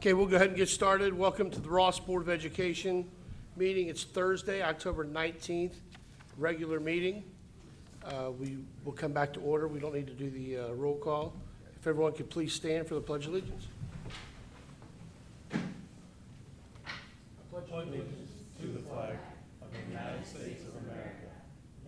Okay, we'll go ahead and get started. Welcome to the Ross Board of Education meeting. It's Thursday, October 19th, regular meeting. We will come back to order. We don't need to do the roll call. If everyone could please stand for the Pledge of Allegiance. Pledge allegiance to the flag of the United States of America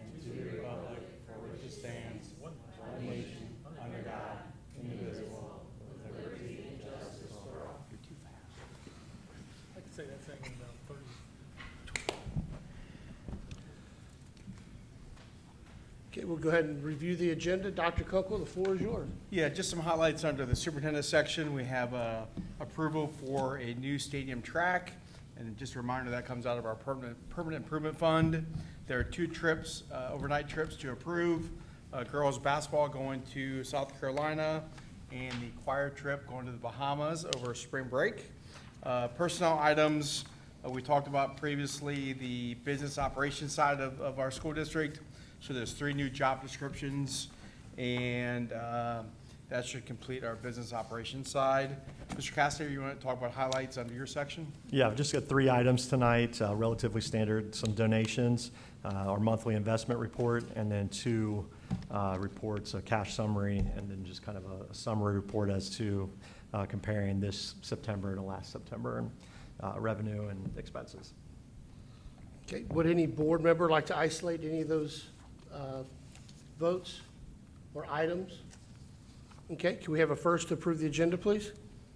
and to the republic for which it stands, one nation, under God, indivisible, with liberty and justice for all. You're too fast. I can say that thing in about 30. Okay, we'll go ahead and review the agenda. Dr. Kunkel, the floor is yours. Yeah, just some highlights under the superintendent section. We have approval for a new stadium track. And just a reminder, that comes out of our permanent improvement fund. There are 2 trips, overnight trips to approve. Girls basketball going to South Carolina, and the choir trip going to the Bahamas over spring break. Personnel items, we talked about previously the business operations side of our school district. So there's 3 new job descriptions, and that should complete our business operations side. Mr. Cassidy, you want to talk about highlights under your section? Yeah, I've just got 3 items tonight, relatively standard, some donations, our monthly investment report, and then 2 reports, a cash summary, and then just kind of a summary report as to comparing this September to last September, and revenue and expenses. Okay, would any board member like to isolate any of those votes or items? Okay, can we have a first to approve the agenda, please?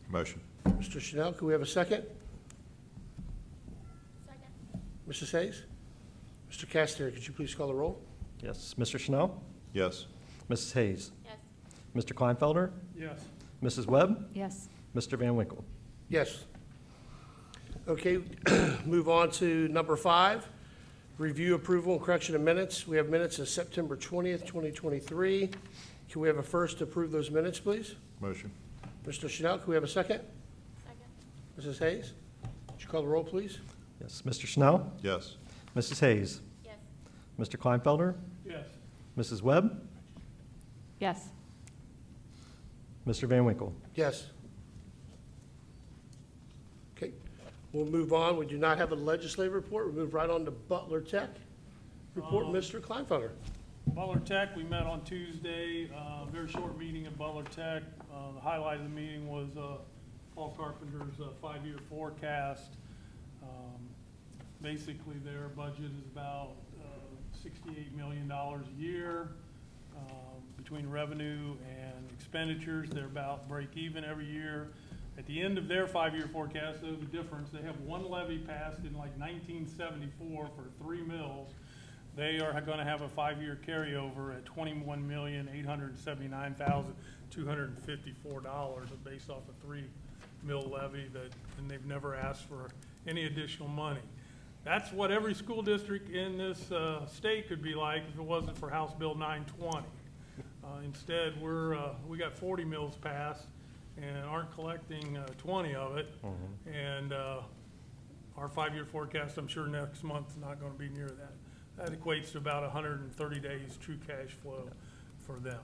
Motion. Mr. Chanel, can we have a second? Second. Mrs. Hayes? Mr. Castlery, could you please call the roll? Yes, Mr. Chanel, Yes. Mrs. Hayes, Yes. Mr. Kleinfelder, Yes. Mrs. Webb, Yes. Mr. Van Winkle. Yes. Okay, move on to number 5, review, approval, and correction of minutes. We have minutes of September 20th, 2023. Can we have a first to approve those minutes, please? Motion. Mr. Chanel, can we have a second? Second. Mrs. Hayes? Would you call the roll, please? Yes, Mr. Chanel, Yes. Mrs. Hayes, Yes. Mr. Kleinfelder, Yes. Mrs. Webb, Yes. Mr. Van Winkle. Yes. Okay, we'll move on. We do not have a legislative report. We'll move right on to Butler Tech. Report, Mr. Kleinfelder. Butler Tech, we met on Tuesday, very short meeting at Butler Tech. The highlight of the meeting was Paul Carpenter's 5-year forecast. Basically, their budget is about $68 million a year. Between revenue and expenditures, they're about break even every year. At the end of their 5-year forecast, though, the difference, they have 1 levy passed in like 1974 for 3 mills. They are going to have a 5-year carryover at $21,879,254 based off a 3 mill levy and they've never asked for any additional money. That's what every school district in this state could be like if it wasn't for House Bill 920. Instead, we got 40 mills passed and aren't collecting 20 of it. And our 5-year forecast, I'm sure next month is not going to be near that. That equates to about 130 days true cash flow for them.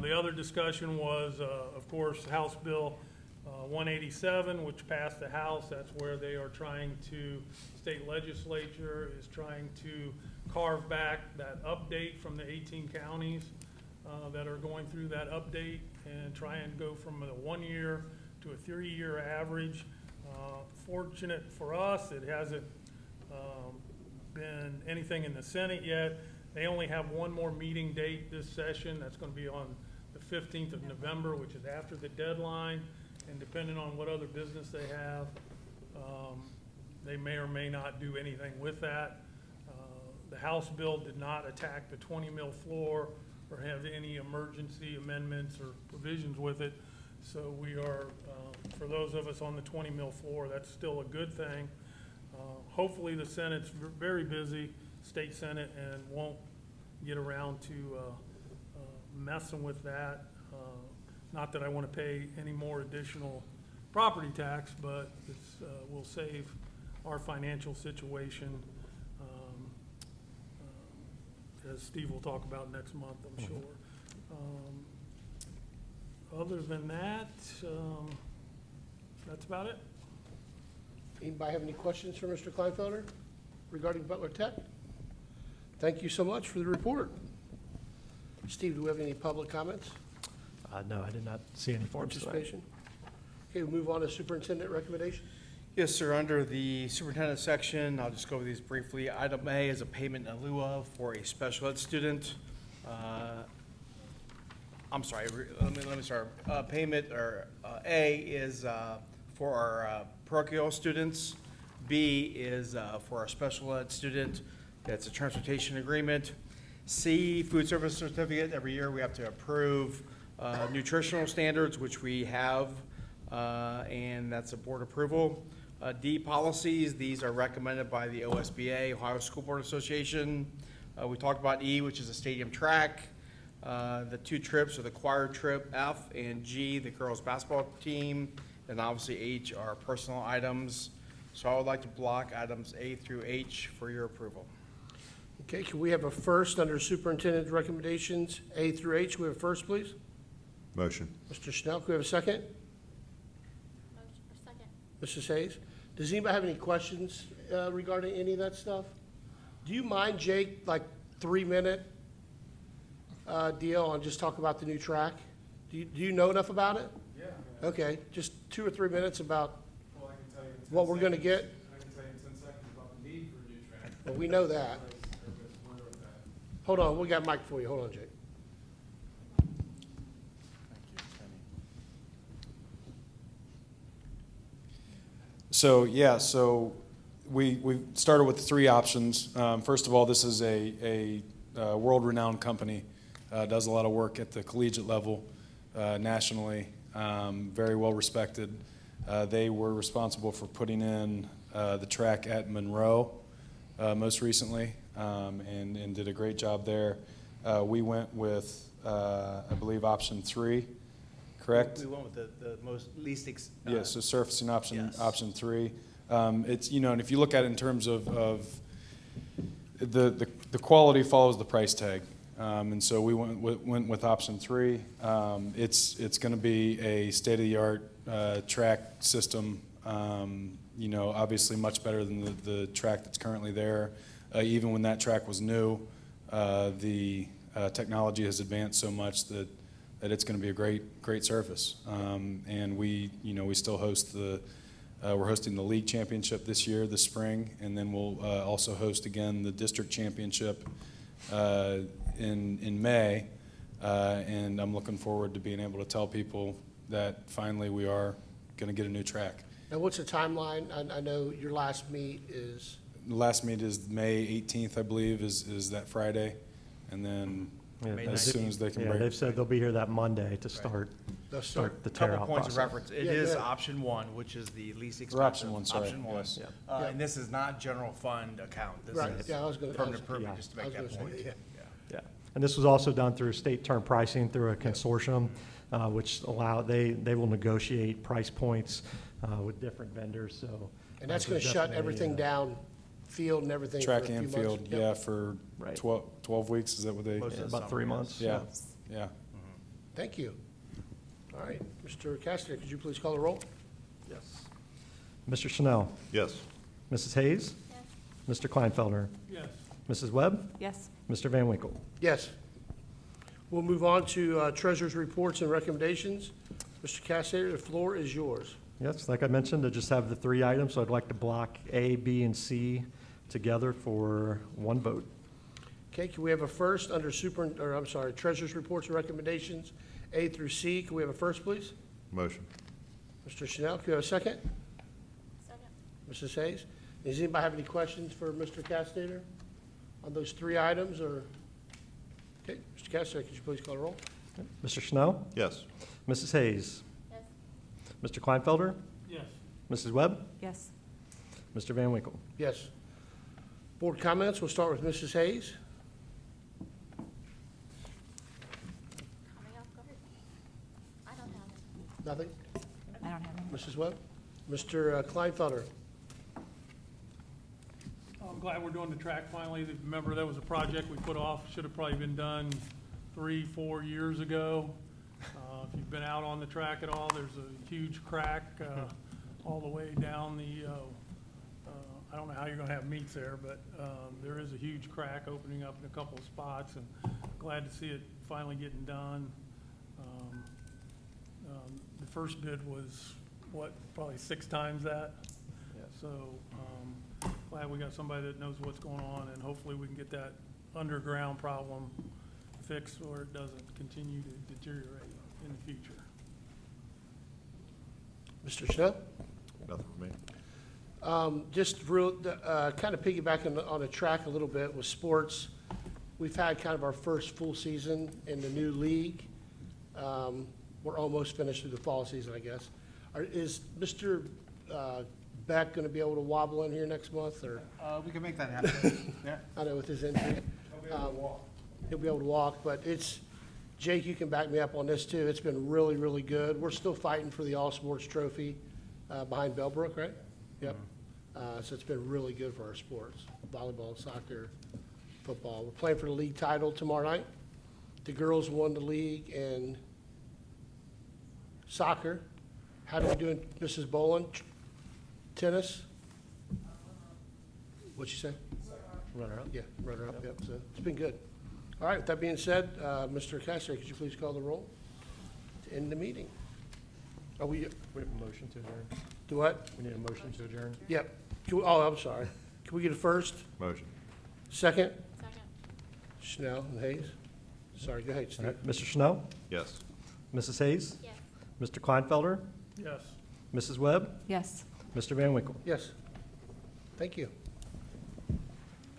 The other discussion was, of course, House Bill 187, which passed the House. That's where they are trying to, state legislature is trying to carve back that update from the 18 counties that are going through that update and try and go from a 1-year to a 3-year average. Fortunate for us, it hasn't been anything in the Senate yet. They only have one more meeting date this session. That's going to be on the 15th of November, which is after the deadline. And depending on what other business they have, they may or may not do anything with that. The House bill did not attack the 20 mil floor or have any emergency amendments or provisions with it. So we are, for those of us on the 20 mil floor, that's still a good thing. Hopefully the Senate's very busy, state Senate, and won't get around to messing with that. Not that I want to pay any more additional property tax, but it's will save our financial situation, as Steve will talk about next month, I'm sure. Other than that, that's That's about it. Anybody have any questions for Mr. Kleinfelder regarding Butler Tech? Thank you so much for the report. Steve, do we have any public comments? No, I did not see any forms tonight. Participation? Okay, we'll move on to superintendent recommendations. Yes, sir. Under the superintendent section, I'll just go over these briefly. Item A is a payment in lieu of for a special ed student. I'm sorry, let me start. Payment, or A is for our parochial students. B is for our special ed student. That's a transportation agreement. C, food service certificate. Every year we have to approve nutritional standards, which we have, and that's a board approval. D, policies. These are recommended by the OSBA, Ohio School Board Association. We talked about E, which is a stadium track. The 2 trips are the choir trip, F, and G, the girls' basketball team. And obviously H are personal items. So I would like to block items A through H for your approval. Okay, can we have a first under superintendent recommendations, A through H? Can we have a first, please? Motion. Mr. Schnell, can we have a second? Motion for second. Mrs. Hayes? Does anybody have any questions regarding any of that stuff? Do you mind, Jake, like 3-minute deal on just talk about the new track? Do you know enough about it? Yeah. Okay, just 2 or 3 minutes about Well, I can tell you in 10 what we're gonna seconds. get. I can tell you in 10 seconds about the need for a new track. Well, we know that. Everybody's familiar with that. Hold on, we got a mic for you. Hold on, Jake. So we started with 3 options. First of all, this is a world-renowned company, does a lot of work at the collegiate level nationally, very well respected. They were responsible for putting in the track at Monroe most recently, and did a great job there. We went with, I believe, option 3, correct? We went with the most least. Yeah, so surfacing Yes. option 3. It's, and if you look at it in terms of the quality follows the price tag. And so we went with option 3. It's going to be a state-of-the-art track system, obviously much better than the track that's currently there. Even when that track was new, the technology has advanced so much that it's going to be a great surface. And we still host we're hosting the league championship this spring, and then we'll also host again the district championship in May. And I'm looking forward to being able to tell people that finally we are going to get a new track. Now, what's the timeline? I know your last meet is, The last meet is May 18th, I believe, is that Friday, and then Yeah, May as soon as they can Yeah, break. they've said they'll be here that Monday to start the start. the tear Couple out points of process. reference. It Yeah, is go ahead. option 1, which is the least expensive. Or option 1, sorry. Option 1. Yes. Yeah. Yeah. And this is not general fund account. This Right, is yeah, I was gonna- permanent I was- improvement, just to make I was that gonna point. say, Yeah, and this was also done through state term pricing through a consortium, which they will negotiate price points with different vendors, so. And that's there's gonna shut definitely, everything down, field and everything for a Track few and months? field, Yep. yeah, for Right. 12 weeks, is that what they? Most Yeah, of the about 3 summer, months. Yeah, yeah. Thank you. All right, Mr. Cassidy, could you please call the roll? Yes. Mr. Chanel, Yes. Mrs. Hayes, Yes. Mr. Kleinfelder, Yes. Mrs. Webb, Yes. Mr. Van Winkle. Yes. We'll move on to treasurer's reports and recommendations. Mr. Cassidy, the floor is yours. Yes, like I mentioned, I just have the 3 items, so I'd like to block A, B, and C together for one vote. Okay, can we have a first under treasurer's reports and recommendations, A through C? Can we have a first, please? Motion. Mr. Chanel, can we have a second? Second. Mrs. Hayes? Does anybody have any questions for Mr. Castaner on those 3 items, or? Okay, Mr. Castaner, could you please call the roll? Mr. Chanel, Yes. Mrs. Hayes, Yes. Mr. Kleinfelder, Yes. Mrs. Webb, Yes. Mr. Van Winkle. Yes. Board comments, we'll start with Mrs. Hayes. Coming up, go ahead. I don't have it. Nothing? I don't have it. Mrs. Webb? Mr. Kleinfelder? I'm glad we're doing the track finally. Remember, that was a project we put off, should have probably been done 3-4 years ago. If you've been out on the track at all, there's a huge crack all the way down the, I don't know how you're gonna have meets there, but there is a huge crack opening up in a couple of spots, and glad to see it finally getting done. The first bid was, what, probably 6 times that? So, glad we got somebody that knows what's going on, and hopefully we can get that underground problem fixed so it doesn't continue to deteriorate in the future. Mr. Snow? Nothing for me. Just real, kind of piggybacking on the track a little bit with sports. We've had kind of our first full season in the new league. We're almost finished through the fall season, I guess. Is Mr. Beck going to be able to wobble in here next month, or, We can make that happen. Yeah. I know with his injury? I'll be able to walk. He'll be able to walk, but it's, Jake, you can back me up on this too. It's been really, really good. We're still fighting for the All Sports Trophy behind Bellbrook, right? Yep. So it's been really good for our sports, volleyball, soccer, football. We're playing for the league title tomorrow night. The girls won the league in soccer. How did we do in Mrs. Boland? Tennis? What'd you say? Runner-up. Yeah, runner-up, yep, so it's been good. All right, with that being said, Mr. Kessler, could you please call the roll to end the meeting? Are we, We have a motion to adjourn. do what? We need a motion to adjourn. Yep. Oh, I'm sorry. Can we get a first, Motion. second? Second. Schnell and Hayes? Sorry, go ahead, All Steve. right, Mr. Snow? Yes. Mrs. Hayes? Yes. Mr. Kleinfelder? Yes. Mrs. Webb? Yes. Mr. Van Winkle? Yes. Thank you.